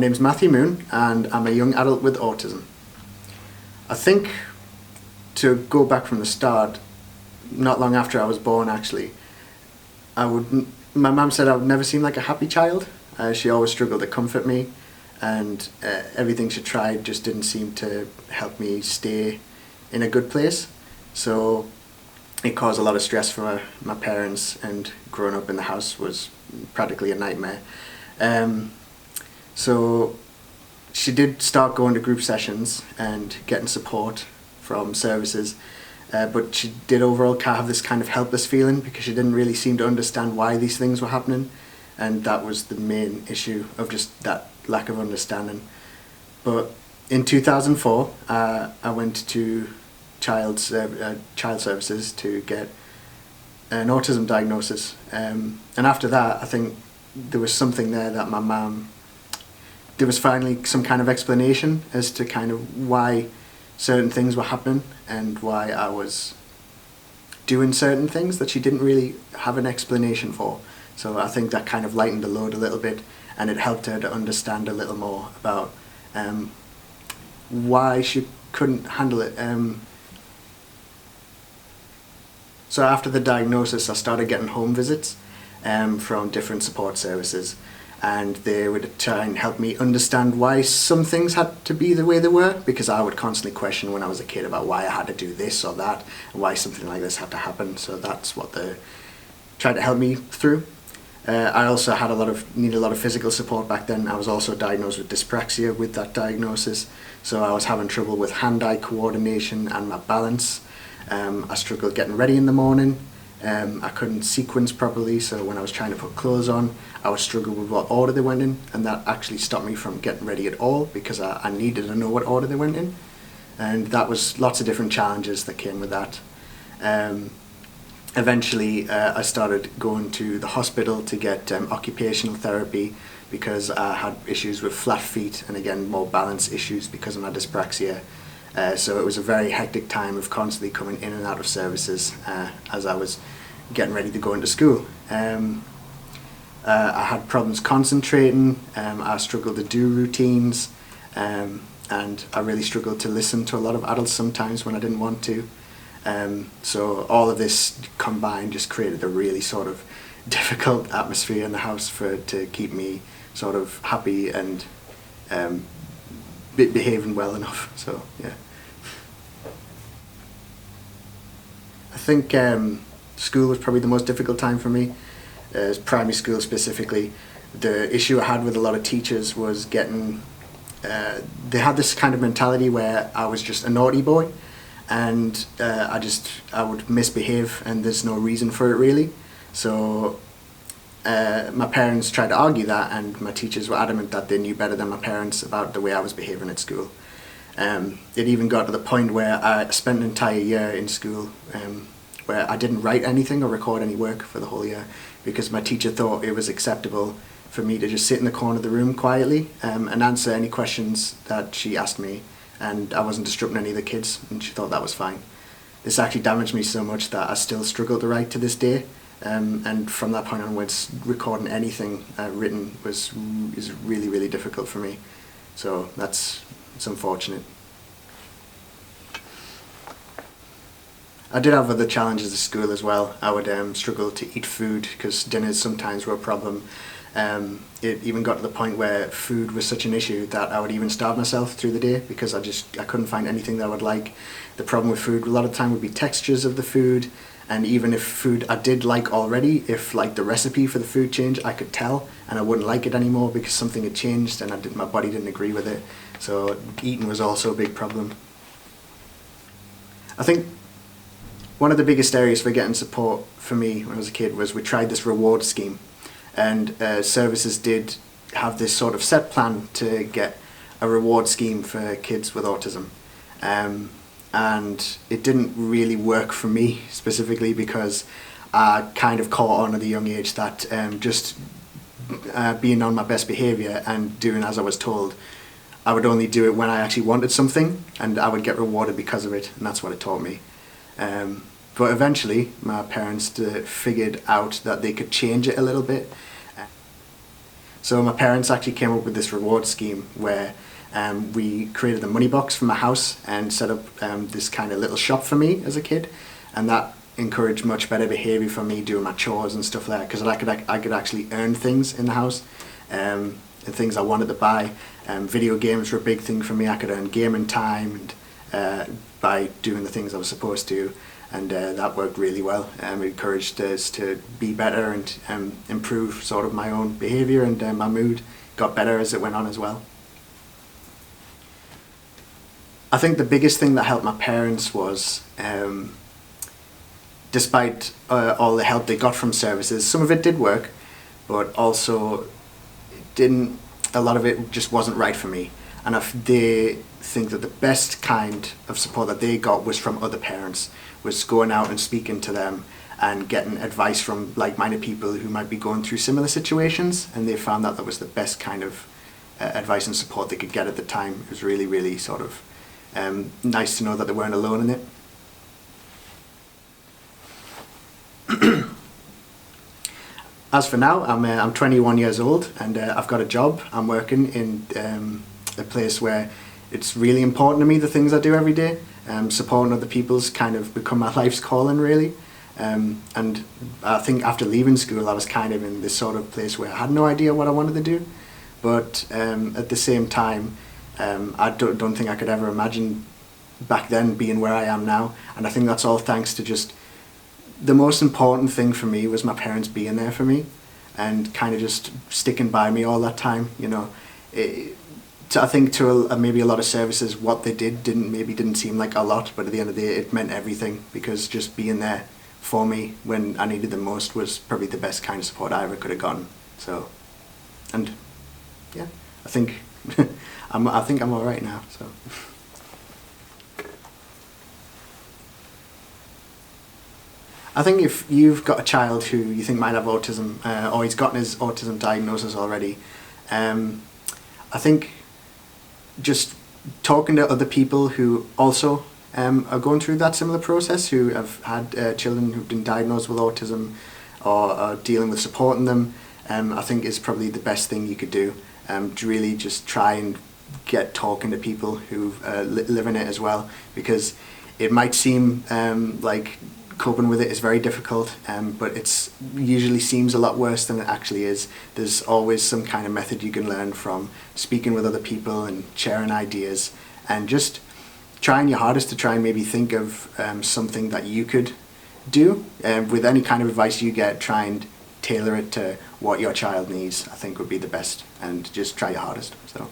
name's Mathew Moon and I'm a young adult with autism. I think, to go back from the start, not long after I was born actually, my mum said I would never seem like a happy child. She always struggled to comfort me, and everything she tried just didn't seem to help me stay in a good place. So it caused a lot of stress for my parents, and growing up in the house was practically a nightmare. So she did start going to group sessions and getting support from services, but she did overall have this kind of helpless feeling because she didn't really seem to understand why these things were happening, and that was the main issue, of just that lack of understanding. But in 2004 I went to child services to get an autism diagnosis, and after that I think there was something there that there was finally some kind of explanation as to kind of why certain things were happening and why I was doing certain things that she didn't really have an explanation for. So I think that kind of lightened the load a little bit, and it helped her to understand a little more about why she couldn't handle it. So after the diagnosis I started getting home visits from different support services, and they would try and help me understand why some things had to be the way they were, because I would constantly question when I was a kid about why I had to do this or that, and why something like this had to happen. So that's what they tried to help me through. I also needed a lot of physical support back then. I was also diagnosed with dyspraxia with that diagnosis, so I was having trouble with hand-eye coordination and my balance. I struggled getting ready in the morning. I couldn't sequence properly, so when I was trying to put clothes on, I would struggle with what order they went in, and that actually stopped me from getting ready at all because I needed to know what order they went in, and that was lots of different challenges that came with that. Eventually I started going to the hospital to get occupational therapy because I had issues with flat feet and again more balance issues because of my dyspraxia. So it was a very hectic time of constantly coming in and out of services as I was getting ready to go into school. I had problems concentrating, I struggled to do routines, and I really struggled to listen to a lot of adults sometimes when I didn't want to. So all of this combined just created a really sort of difficult atmosphere in the house to keep me sort of happy and behaving well enough. So yeah, I think school was probably the most difficult time for me. Primary school specifically. The issue I had with a lot of teachers was getting they had this kind of mentality where I was just a naughty boy, and I would misbehave and there's no reason for it really. So my parents tried to argue that, and my teachers were adamant that they knew better than my parents about the way I was behaving at school. It even got to the point where I spent an entire year in school where I didn't write anything or record any work for the whole year because my teacher thought it was acceptable for me to just sit in the corner of the room quietly and answer any questions that she asked me, and I wasn't disrupting any of the kids, and she thought that was fine. This actually damaged me so much that I still struggle to write to this day, and from that point onwards, recording anything written is really, really difficult for me. So it's unfortunate. I did have other challenges at school as well. I would struggle to eat food because dinners sometimes were a problem. It even got to the point where food was such an issue that I would even starve myself through the day because I couldn't find anything that I would like. The problem with food a lot of the time would be textures of the food, and even if food I did like already, if like the recipe for the food changed, I could tell and I wouldn't like it anymore because something had changed and my body didn't agree with it. So eating was also a big problem. I think one of the biggest areas for getting support for me when I was a kid was we tried this reward scheme, and services did have this sort of set plan to get a reward scheme for kids with autism, and it didn't really work for me specifically because I kind of caught on at a young age that just being on my best behaviour and doing as I was told, I would only do it when I actually wanted something and I would get rewarded because of it, and that's what it taught me. But eventually my parents figured out that they could change it a little bit. So my parents actually came up with this reward scheme where we created a money box for my house and set up this kind of little shop for me as a kid, and that encouraged much better behaviour for me doing my chores and stuff like that, because I could actually earn things in the house, and things I wanted to buy. Video games were a big thing for me. I could earn gaming time and by doing the things I was supposed to, and that worked really well. It encouraged us to be better and improve sort of my own behaviour, and my mood got better as it went on as well. I think the biggest thing that helped my parents was, despite all the help they got from services, some of it did work, but also a lot of it just wasn't right for me. And they think that the best kind of support that they got was from other parents, was going out and speaking to them and getting advice from like-minded people who might be going through similar situations, and they found that that was the best kind of advice and support they could get at the time. It was really, really sort of nice to know that they weren't alone in it. As for now, I'm 21 years old, and I've got a job. I'm working in a place where it's really important to me, the things I do every day. Supporting other people's kind of become my life's calling, really. And I think after leaving school, I was kind of in this sort of place where I had no idea what I wanted to do. But at the same time, I don't think I could ever imagine back then being where I am now. And I think that's all thanks to just the most important thing for me was my parents being there for me and kind of just sticking by me all that time. You know, I think to maybe a lot of services, what they didn't seem like a lot, but at the end of the day, it meant everything, because just being there for me when I needed them most was probably the best kind of support I ever could have gotten. So, and yeah, I think I'm all right now. So. I think if you've got a child who you think might have autism, or he's gotten his autism diagnosis already, I think just talking to other people who also are going through that similar process, who have had children who've been diagnosed with autism or are dealing with supporting them, I think is probably the best thing you could do. To really just try and get talking to people who live in it as well, because it might seem like coping with it is very difficult, but it's usually seems a lot worse than it actually is. There's always some kind of method you can learn from speaking with other people and sharing ideas, and just trying your hardest to try and maybe think of something that you could do. With any kind of advice you get, try and tailor it to what your child needs, I think would be the best, and just try your hardest. So.